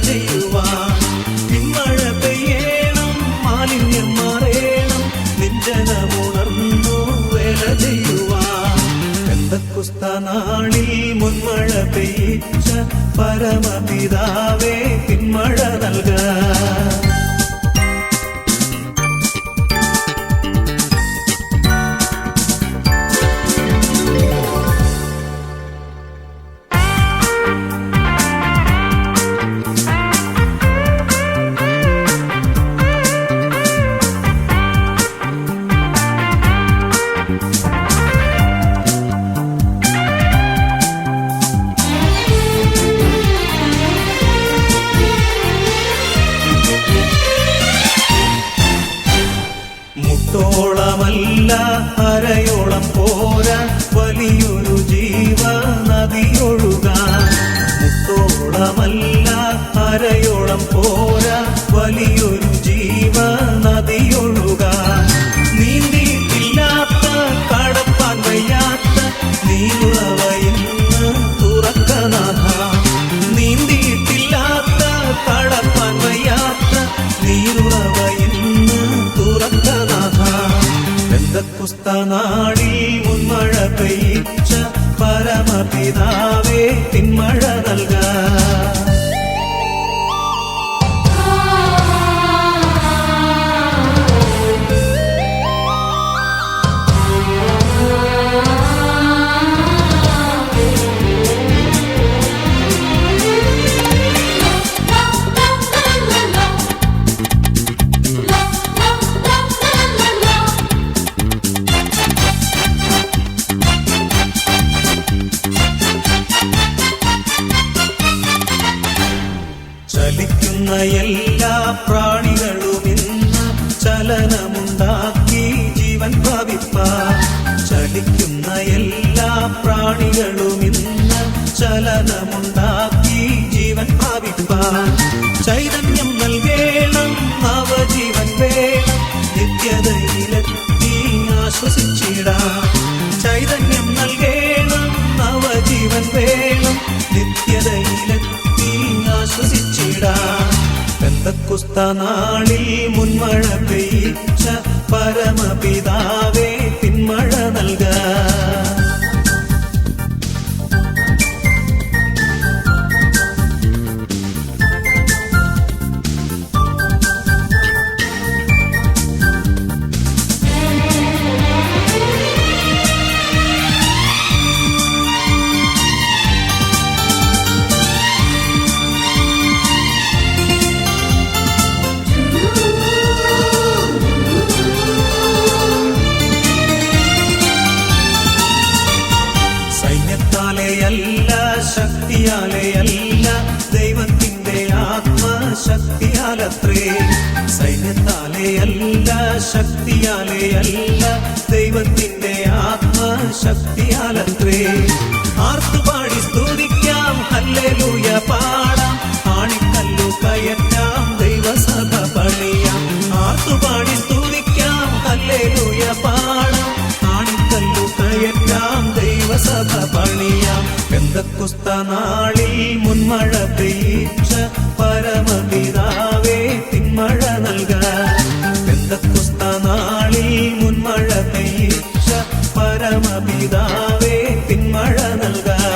ചെയ്യുവാൻ. പിന്മഴ പെയ്യണം, മാലിന്യം മാറേണം, നിഞ്ചനമുണർന്നു വേല ചെയ്യുവാൻ. പെന്തക്കോസ്ത നാളിൽ മുൻമഴ പെയ്യിച്ച പരമപിതാവേ പിന്മഴ നൽകാൻ. മുട്ടോളമല്ല അരയോളം പോരാ വലിയൊരു ജീവ നദിയൊഴുകാൻ. മുട്ടോളമല്ല അരയോളം പോരാ വലിയൊരു ജീവ നദിയൊഴുകാൻ. നീന്തിയിട്ടില്ലാത്ത കടപ്പാൻ വയ്യാത്ത നീരുറവ ഇന്ന് തുറക്കനാഥ. നീന്തിയിട്ടില്ലാത്ത കടപ്പാൻ വയ്യാത്ത നീരുറവ ഇന്ന് തുറക്കനാഥ. പെന്തക്കോസ്ത നാളിൽ മുൻമഴ പെയ്യിച്ച പരമപിതാവേ പിന്മഴ നൽകാൻ. ചലിക്കുന്ന എല്ലാ പ്രാണികളും ഇന്ന് ചലനമുണ്ടാക്കി ജീവൻ പ്രാപിപ്പാൻ. ചലിക്കുന്ന എല്ലാ പ്രാണികളും ഇന്ന് ചലനമുണ്ടാക്കി ജീവൻ പ്രാപിപ്പാൻ. ചൈതന്യം നൽകേണം, നവജീവൻ വേണം, നിത്യതയിലെത്തി ആശ്വസിച്ചിടാം. ചൈതന്യം നൽകേണം, നവജീവൻ വേണം, നിത്യതയിലെത്തി ആശ്വസിച്ചിടാം. പെന്തക്കോസ്ത നാളിൽ മുൻമഴ പെയ്യിച്ച പരമപിതാവേ പിന്മഴ നൽകാൻ. സൈന്യത്താലെയല്ല ശക്തിയാലെയല്ല ദൈവത്തിന്റെ ആത്മശക്തിയാലത്രേ. സൈന്യത്താലെയല്ല ശക്തിയാലെയല്ല ദൈവത്തിന്റെ ആത്മശക്തിയാലത്രേ. ആർത്തുപാടി സ്തുതിക്കാം, ഹല്ലേലൂയ പാടാം, ആണിക്കല്ലു കയറ്റാം, ദൈവസഭ പണിയാം. ആർത്തുപാടി സ്തുതിക്കാം, ഹല്ലേലൂയ പാടാം, ആണിക്കല്ലു കയറ്റാം, ദൈവസഭ പണിയാം. പെന്തക്കോസ്ത നാളിൽ മുൻമഴ പെയ്യിച്ച പരമപിതാവേ പിന്മഴ നൽകാൻ. പെന്തക്കോസ്ത നാളിൽ മുൻമഴ പെയ്യിച്ച പരമപിതാവേ പിന്മഴ നൽകാൻ.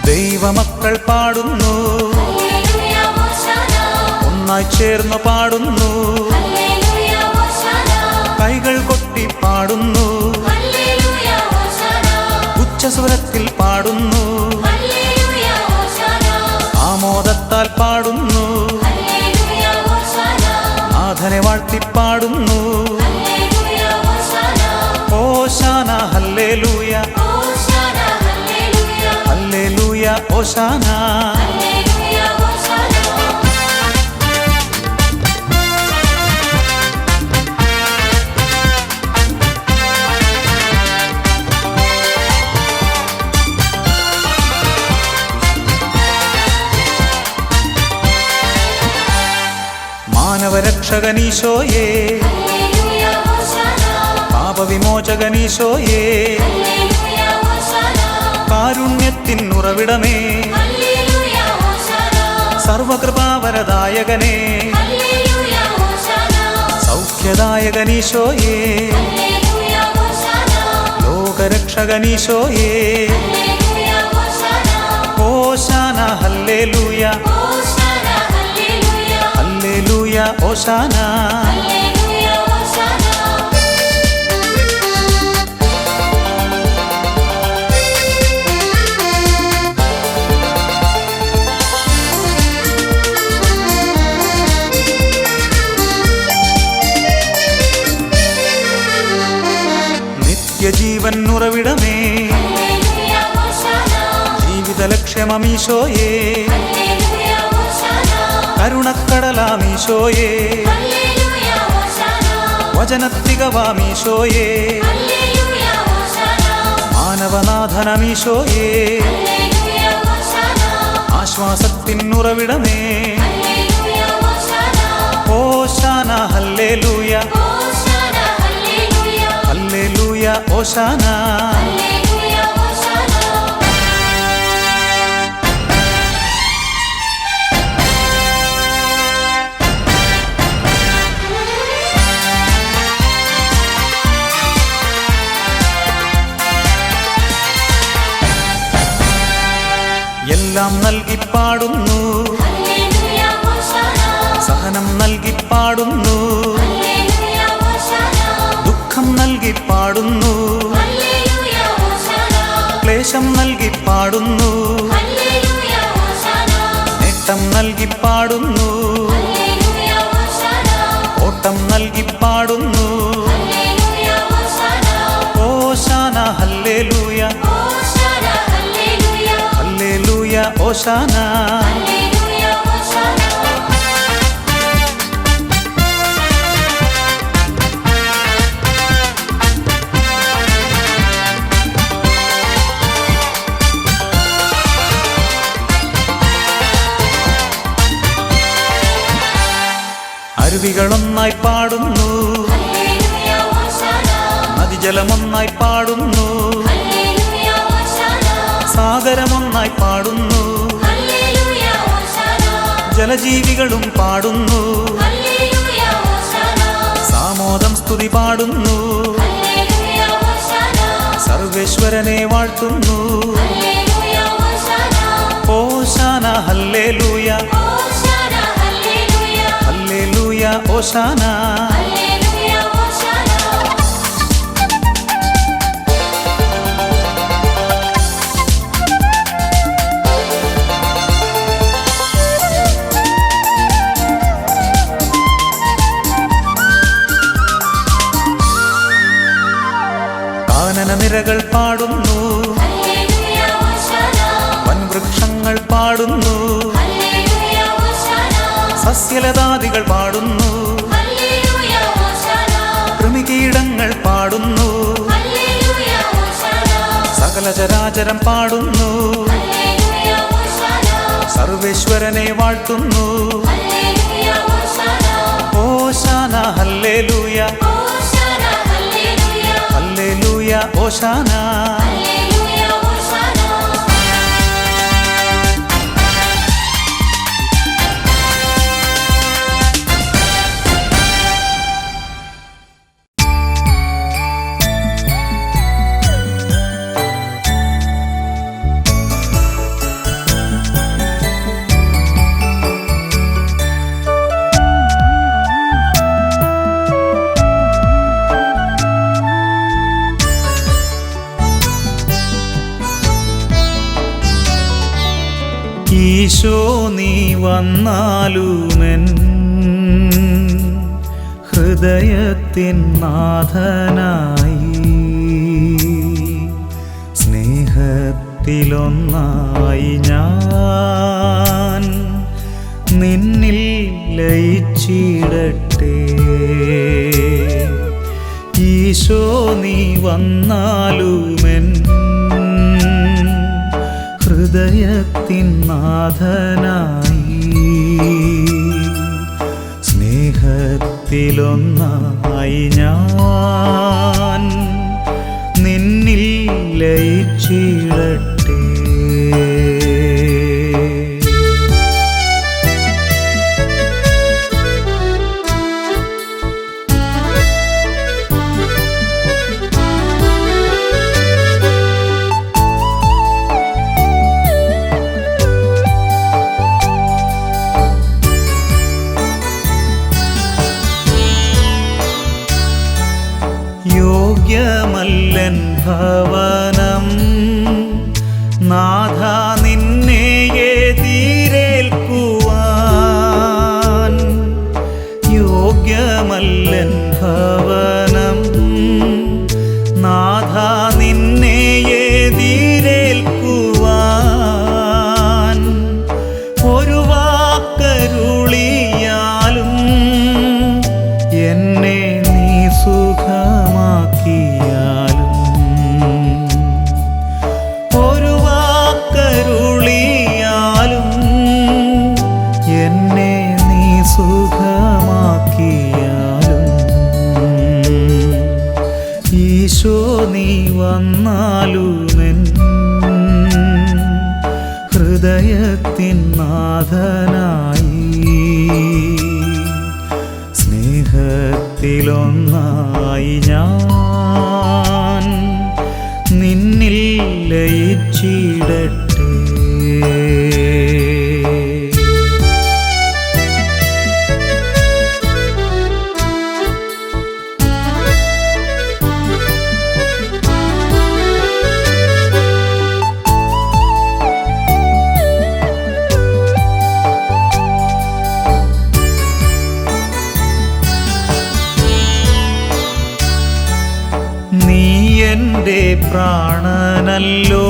ദൈവമക്കൾ പാടുന്നു, ഒന്നായി ചേർന്ന് പാടുന്നു, കൈകൾ കൊട്ടി പാടുന്നു, ഉച്ചസ്വരത്തിൽ പാടുന്നു, ആമോദത്താൽ പാടുന്നു, നാഥനെ വാഴ്ത്തിപ്പാടുന്നു. ഓശാന ഹല്ലേലൂയ, ഹല്ലേലൂയ ഓശാന. ലോകരക്ഷകനീശോയേ, പാപവിമോചകനീശോയേ, കാരുണ്യത്തിൻ ഉറവിടമേ, സർവകൃപാവരദായകനേ, സൗഖ്യദായകനീശോയേ, ലോകരക്ഷകനീശോയേ, ഓശാന ഹല്ലേലൂയ, ഹല്ലേലൂയ ഓശാന. നിത്യജീവൻ ഉറവിടമേ, ജീവിത ലക്ഷ്യമീശോയേ, കരുണക്കടലാമീശോയേ, വചനത്തികവാമീശോയേ, മാനവനാഥനമീശോയേ, ആശ്വാസത്തിൻ ഉറവിടമേ, ഓശാന ഹല്ലേലൂയ, ഹല്ലേലൂയ ഓശാന. എല്ലാം നൽകി പാടുന്നു, സഹനം നൽകി പാടുന്നു, ദുഃഖം നൽകി പാടുന്നു, ക്ലേശം നൽകി പാടുന്നു, നേട്ടം നൽകി പാടുന്നു, ഓട്ടം നൽകി പാടുന്നു, ഓശാന ഹല്ലേലൂയ, ഹല്ലേലൂയ ഓശാന. അരുവികളൊന്നായി പാടുന്നു, നദിജലമൊന്നായി പാടുന്നു, സാഗരമൊന്നായി പാടുന്നു, ജലജീവികളും പാടുന്നു, സാമോദം സ്തുതി പാടുന്നു, സർവേശ്വരനെ വാഴ്ത്തുന്നു, ഓശാന ഹല്ലേലൂയ, ഹല്ലേലൂയ ഓശാന. കാനനനിരകൾ പാടുന്നു, വൻവൃക്ഷങ്ങൾ പാടുന്നു, സസ്യലതാദികൾ പാടുന്നു, കൃമികീടങ്ങൾ പാടുന്നു, സകലചരാചരം പാടുന്നു, സർവേശ്വരനെ വാഴ്ത്തുന്നു, ഓശാന ഹല്ലേലൂയ, ഹല്ലേലൂയ ഓശാന. ഈശോ നീ വന്നാലുമെൻ ഹൃദയത്തിൻ നാഥനായി, സ്നേഹത്തിലൊന്നായി ഞാൻ നിന്നിൽ ലയിച്ചിടട്ടെ. ഈശോ നീ വന്നാലുമെൻ ഹൃദയത്തിൻ നാഥനായി, സ്നേഹത്തിലൊന്നായി സ്നേഹത്തിലൊന്നായി ഞാൻ നിന്നിൽ ലയിച്ചിടട്ടെ. യോഗ്യമല്ലൻ ഭവനം നാഥ നിന്നെ എതിരേൽക്കുവാൻ. യോഗ്യമല്ലൻ ഭവനം നാഥ നിന്നെ എതിരേൽക്കുവാൻ. ഒരു വാക്കരുളിയാലും എന്നെ നീ സുഖമാക്കിയാലും, ഒരു വാക്കരുളിയാലും എന്നെ നീ സുഖമാക്കിയാലും, ഈശോ നീ വന്നാലുമെൻ ഹൃദയത്തിൻ നാഥനായി സ്നേഹത്തിലൊന്നായി ഞാൻ നിന്നിൽ ലയിച്ചിടട്ടെ. നീ എൻ്റെ പ്രാണനല്ലോ,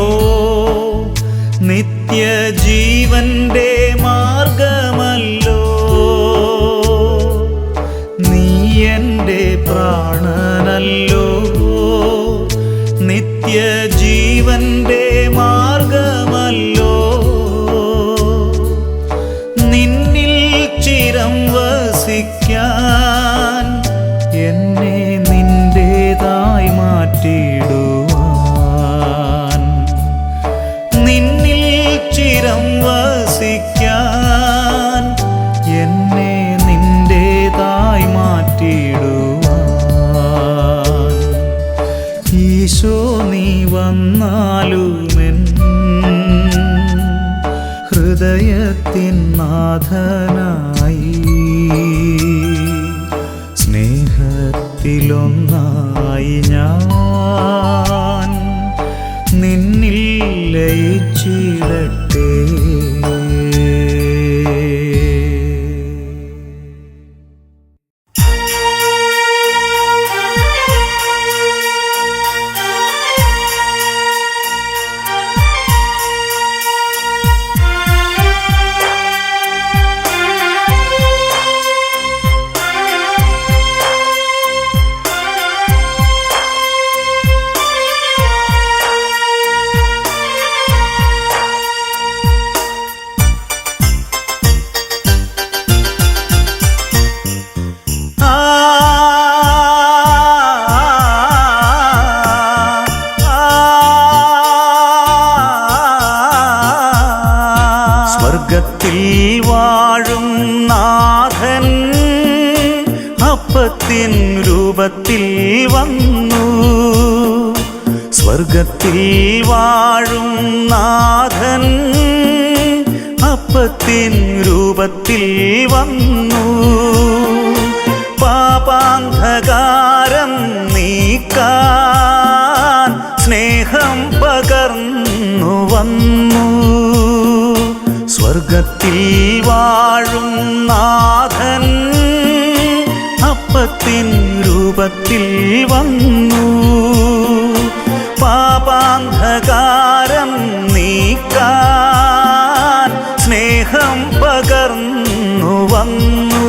നിത്യജീവന്റെ മാർഗമല്ലോ. നീ എൻ്റെ പ്രാണനല്ലോ, നിത്യജീവന്റെ മാർഗമല്ലോ. നിന്നിൽ ചിരം വസിക്കാൻ എന്നെ നിന്റേതായി മാറ്റിടുവാൻ. നിന്നിൽ ചിരം വസിക്കാൻ എന്നെ നിന്റേതായി മാറ്റിടുവാൻ. ഈശോ നീ വന്നാലുമെൻ ഹൃദയത്തിൻ നാഥനായി സ്നേഹത്തിലൊന്നായി ഞാൻ നിന്നിൽ ലയിച്ചിടട്ടെ. സ്വർഗത്തിൽ വാഴും നാഥൻ അപ്പത്തിൻ രൂപത്തിൽ വന്നു. സ്വർഗത്തിൽ വാഴും നാഥൻ അപ്പത്തിൻ രൂപത്തിൽ വന്നു. പാപാന്ധകാരം നീക്കാൻ സ്നേഹം പകർന്നു വന്നു. സ്വർഗത്തിൽ വാഴും നാഥൻ അപ്പത്തിൻ രൂപത്തിൽ വന്നു. പാപാന്ധകാരം നീക്കാൻ സ്നേഹം പകർന്നു വന്നു.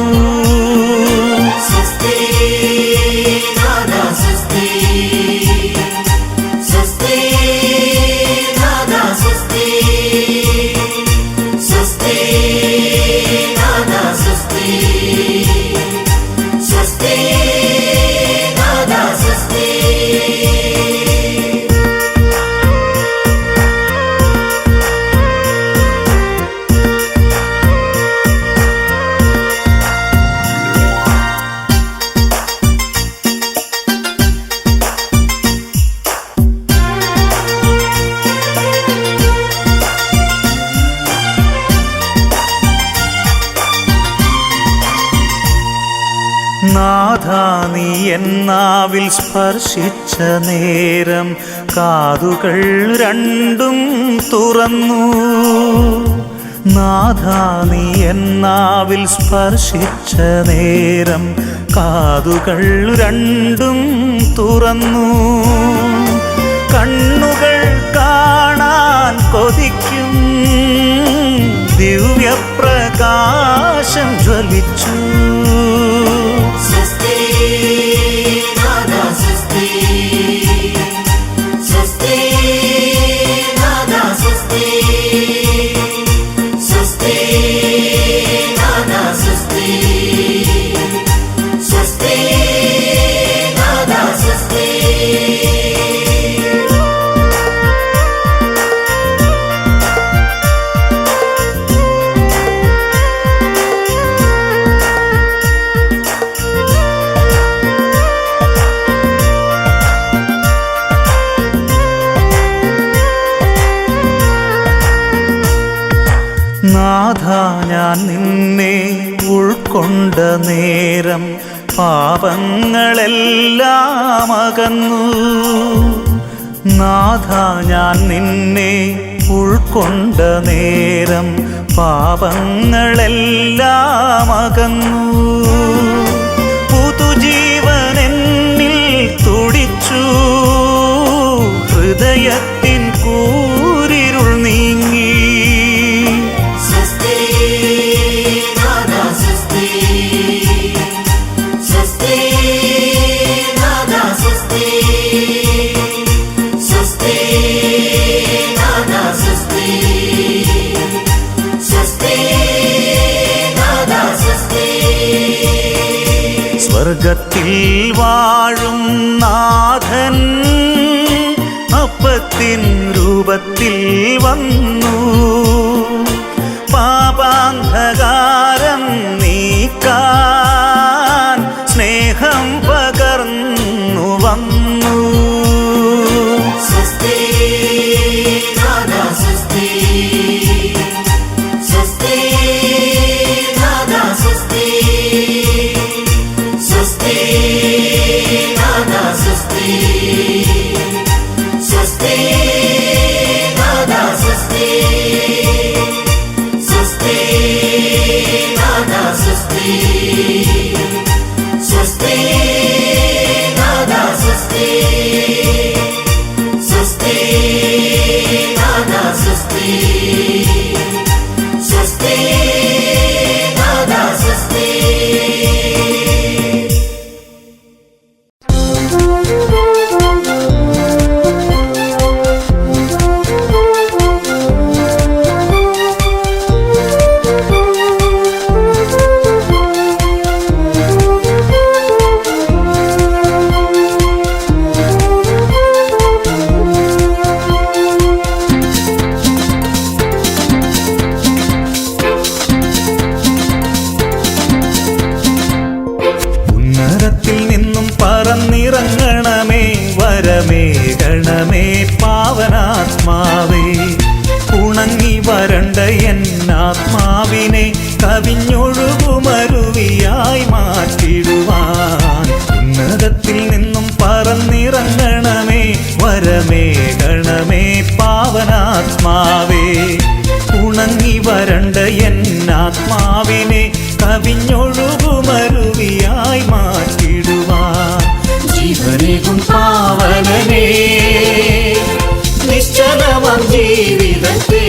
നാഥാ നീ എന്നാവിൽ സ്പർശിച്ച നേരം കാതുകൾ രണ്ടും തുറന്നു. നാഥാ നീ എന്നാവിൽ സ്പർശിച്ച നേരം കാതുകൾ രണ്ടും തുറന്നു. കണ്ണുകൾ കാണാൻ കൊതിക്കും ദിവ്യപ്രകാശം ജ്വലിച്ചു. നാഥാ ഞാൻ നിന്നെ ഉൾക്കൊണ്ട നേരം പാപങ്ങളെല്ലാം അകന്നു. നാഥാ ഞാൻ നിന്നെ ഉൾക്കൊണ്ട നേരം പാപങ്ങളെല്ലാം അകന്നു. പുതുജീവൻ എന്നിൽ തുടിച്ചു. ഹൃദയത്തിൻ കൂരിരുൾ നീങ്ങി. സ്വർഗത്തിൽ വാഴും നാഥൻ അപ്പത്തിൻ രൂപത്തിൽ വന്നു. പാപാന്ധകാരം നീക്കാൻ സ്നേഹം പകർന്നു വന്നു. പറന്നിറങ്ങണമേ വരമേകണമേ പാവനാത്മാവേ. ഉണങ്ങി വരണ്ട എന്നാത്മാവിനെ കവിഞ്ഞൊഴുകുമരുവിയായി മാറ്റിടുവാൻ. ഉന്നതത്തിൽ നിന്നും പറന്നിറങ്ങണമേ വരമേകണമേ പാവനാത്മാവേ. ഉണങ്ങി വരണ്ട എന്നാത്മാവിനെ കവിഞ്ഞൊഴുകുമരുവിയായി മാറ്റിടുവാൻ. ജീവനേകും പാവനനേ നിശ്ചലമാം ജീവിതത്തെ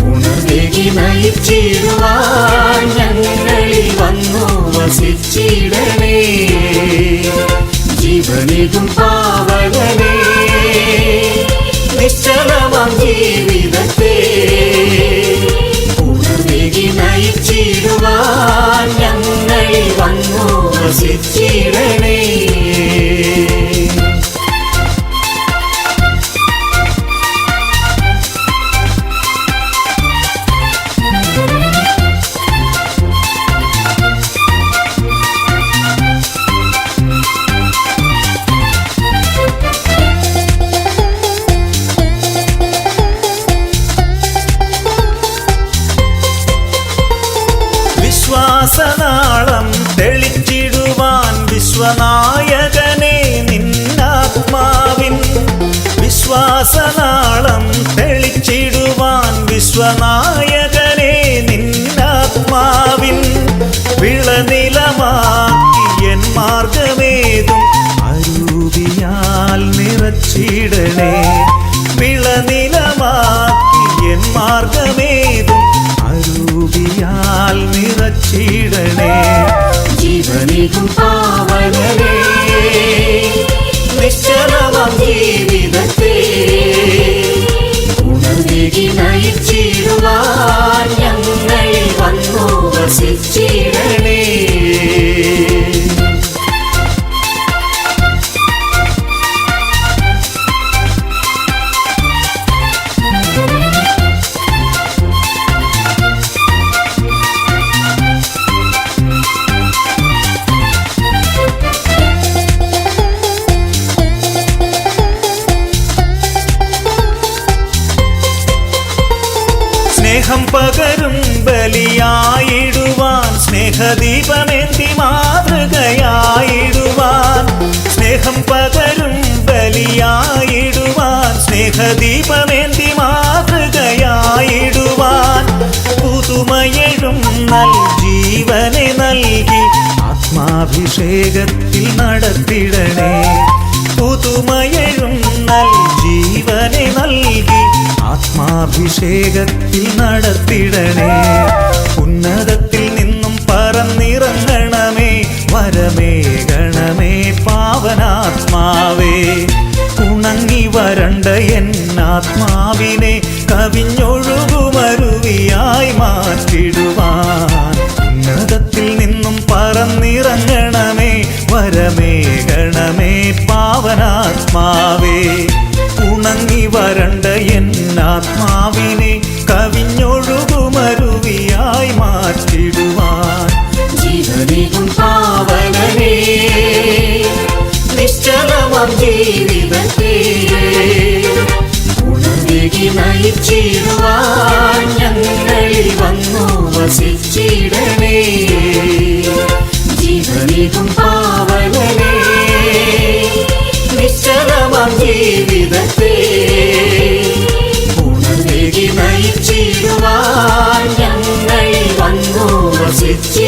ഗുണദേകി നയിച്ചിടുവാൻ ഞങ്ങളിൽ വന്നു വസിച്ചിടണേ. ജീവനേകും പാവനനേ നിശ്ചലമാം ജീവിതത്തെ ഗുണദേകി നയിച്ചിടുവാൻ ഞങ്ങളിൽ വന്നു വസിച്ചിടണേ. വിശ്വാസനാളം വിശ്വനായകനെ നിന്നാത്മാവിൻ വിശ്വാസനാളം തെളിച്ചിടുവാൻ വിശ്വനായകനെ നിന്നാത്മാവിൻ വിളനിലമാക്കി എൻ മാർഗമേതും അരൂപിയാൽ നിറച്ചിടണേ വിളനിലമാക്കി എൻ മാർഗമേതും അരൂപിയാൽ നിറച്ചിടണേ ജീവനേകും പാവനനേ നിശ്ചലമാം ജീവിതത്തെ ഉണർവേകി നയിച്ചിടുവാൻ ഞങ്ങളിൽ വന്നു വസിച്ചിടണേ. സ്നേഹം പകരും ബലിയായിടുവാൻ സ്നേഹദീപമേന്തി മാതൃകയായിടുവാൻ സ്നേഹം പകരും ബലിയായിടുവാൻ സ്നേഹദീപമേന്തി മാതൃകയായിടുവാൻ പുതുമയെഴും നൽ ജീവനെ നൽകി ആത്മാഭിഷേകത്തിൽ നടത്തിടണേ പുതുമയെഴും നൽ ജീവനെ നൽകി ആത്മാഭിഷേകത്തിൽ നടത്തിടണേ ഉന്നതത്തിൽ നിന്നും പറന്നിറങ്ങണമേ വരമേകണമേ പാവനാത്മാവേ ഉണങ്ങി വരണ്ട എന്നാത്മാവിനെ കവിഞ്ഞൊഴുകുമരുവിയായി മാറ്റിടുവാൻ ഉന്നതത്തിൽ നിന്നും പറന്നിറങ്ങണമേ വരമേകണമേ പാവനാത്മാവേ ഉണങ്ങി വരണ്ട എന്നാത്മാവിനെ കവിഞ്ഞൊഴുകുമരുവിയായി മാറ്റിടുവാൻ ജീവനേകും പാവനനേ നിശ്ചലമാം ജീവിതത്തെ ഉണർവേകി നയിച്ചിടുവാൻ ഞങ്ങളിൽ വന്നു വസിച്ചിടണേ. ജീവനേകും പാവനനേ നിശ്ചലമാം ജീവിതത്തെ ഉണർവേകി നയിച്ചിടുവാൻ ഞങ്ങളിൽ വന്നു വസിച്ചിടണേ.